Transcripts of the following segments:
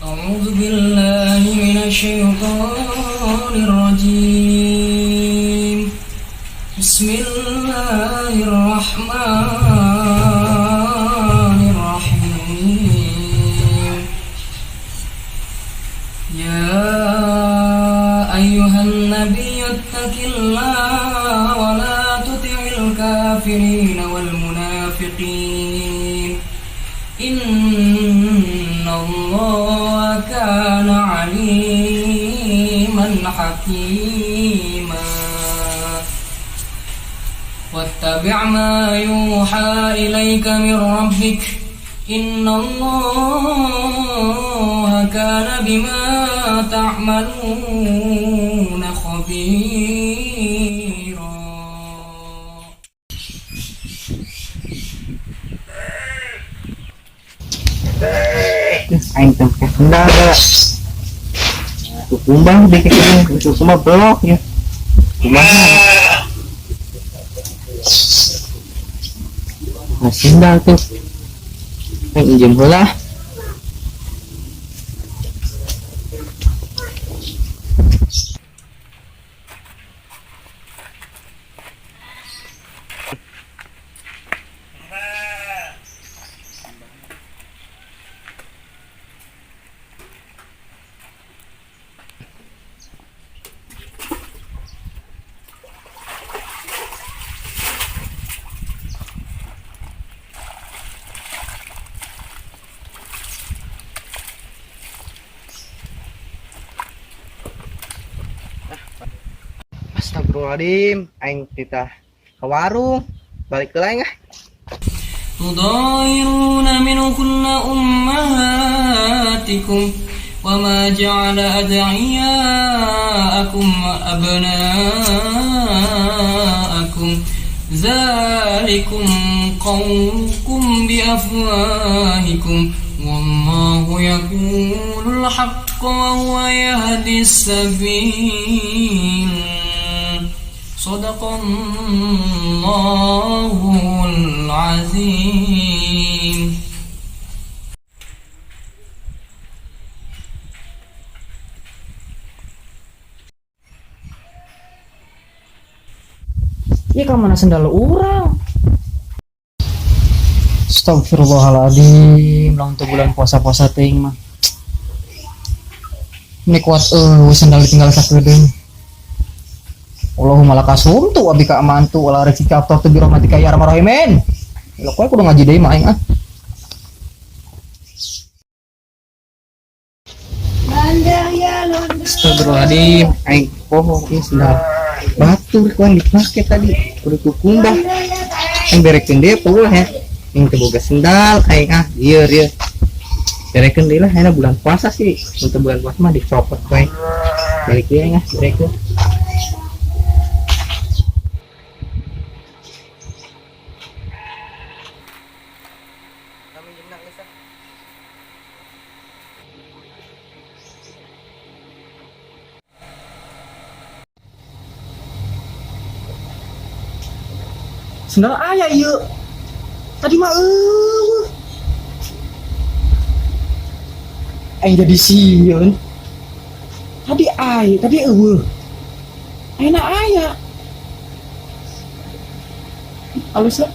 أعوذ بالله من الشيطان الرجيم. بسم الله الرحمن الرحيم. يا أيها النبي اتق الله ولا تطع الكافرين والمنافقين إن الله كان عليما حكيما. واتبع ما يوحى إليك من ربك إن الله كان بما تعملون خبيرا. Aing tempat sendal gak tuh kumbang deh kayaknya itu semua blok ya kumbang nah sendal tuh yang injem bola Astagfirullahaladzim, aing kita ke warung, balik ke lain ah. تضاهرون منكن أمهاتكم وما جعل أدعياءكم أبناءكم ذلكم قولكم بأفواهكم والله يقول الحق وهو يهدي السبيل صدق الله العظيم. Iya kan mana sendal orang. Astagfirullahaladzim, lang tuh bulan puasa-puasa ting mah. Ini kuat sendal tinggal sakedeung. Allahumma lakasum tu abi ka amantu wala rezeki aftar tu birahmatika ya arhamar rahimin. Lo kowe kudu ngaji deui mah aing ah. Astagfirullahaladzim, aing poho ieu sendal batur ku yang dipake tadi, kudu kukumbah. Aing berekeun deui peulah ya. Aing teu boga sendal aing ah, ieu. Berekeun deui lah, ayeuna bulan puasa sih. Untuk bulan puasa mah dicopot we. Balik deui aing ah, berekeun. Sendal aya ieu. Tadi mah aing jadi sieun. Tadi Ayeuna aya. Halus lah.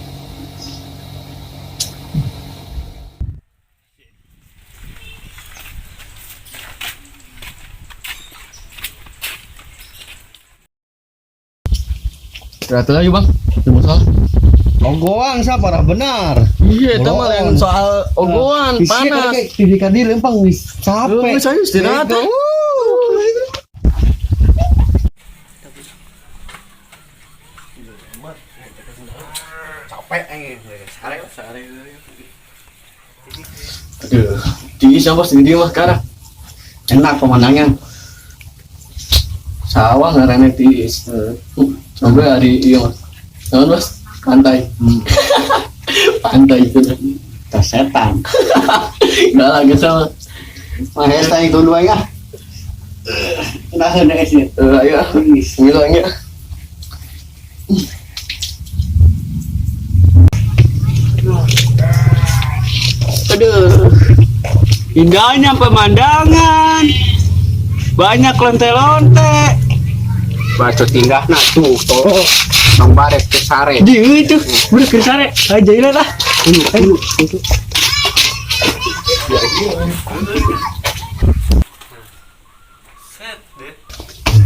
Berarti lagi bang, cuma soal Ogoang sa parah benar. iya itu mah yang soal ogoan panas. Di kadi lempang wis capek. Saya istirahat. Capek anjing. Sare. Aduh, tinggi sama sendiri mah sekarang. Enak pemandangan. Sawah ngaranna tiis. Sampai hari iya mas. Naon mas? Pantai. Pantai itu. Tas setan. Enggak lagi sama. Mahesta itu dua ya. Nah, hendak sih. Ya, bilangnya. Aduh, indahnya pemandangan, banyak lonte-lonte. Baca tinggal nah tuh Bang Baret ke sare. Di itu, udah ke sare, aja ini lah. Dulu.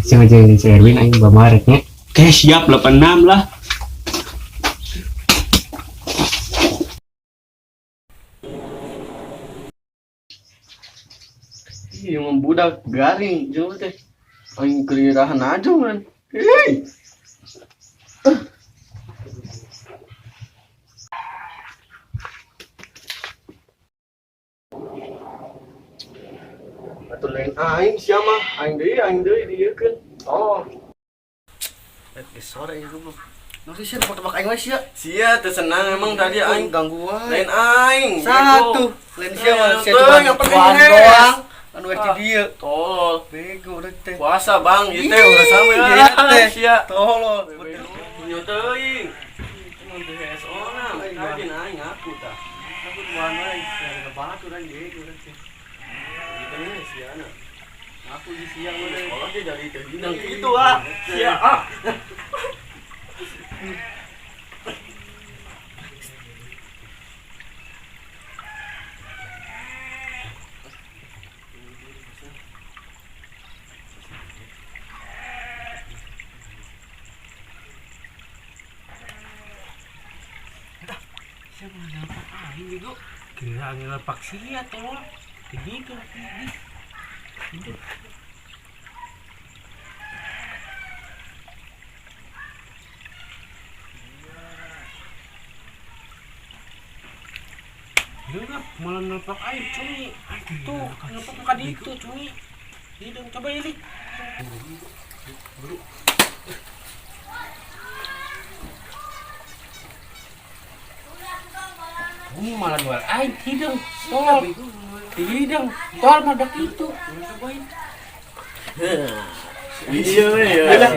Jangan si Erwin aing Bang Baretnya. Oke, siap 86 lah. Yang membudak garing, jauh teh. Aing kelirahan aja man. Hei. Atuh lain aing siapa? Aing deui diekeun. Oh. Sore itu belum. Masih sih foto mak aing we sia. Sia teu senang emang tadi aing ganggu wae. Lain aing. Satu. Lain sia mah sia cuma doang. Anu di dieu. Tol. Bego urang teh. Puasa Bang, ieu teh ulah sampe teh. Sia. Tolol. Ieu teuing. Mun teh esona, tadi aing aku tah. Aku tuan wae, ada batu dan bego urang teh. Itu nih sia na. Aku di siang udah sekolah dia dari terginang gitu ah. Sia ah. Siapa dapat aing gitu? Kira ngelepak sia tolong. Begitu lagi. Dengar malah nampak air cumi. Tuh, nampak muka di itu cumi. Hidung coba ini. Ini malah jual air hidung. Tol. Di hidung. Tol madak itu. Cobain. Iya, iya.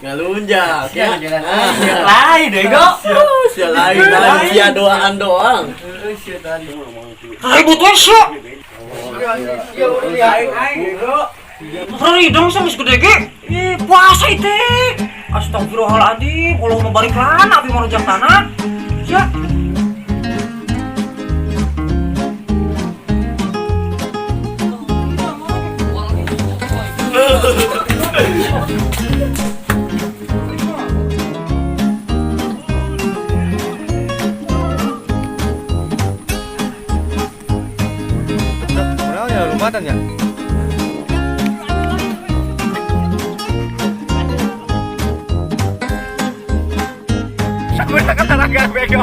Ngalunjak. Ya. Yang lain deh, Go. Sia lain, sia doaan doang. Hai butuh sih. Hari dong sama segede ge. Puasa itu. Astagfirullahaladzim, Allah mau balik lana api mau rejak tanah. Ya. Ya lumayan ya. Sampai tak kata lagi bego.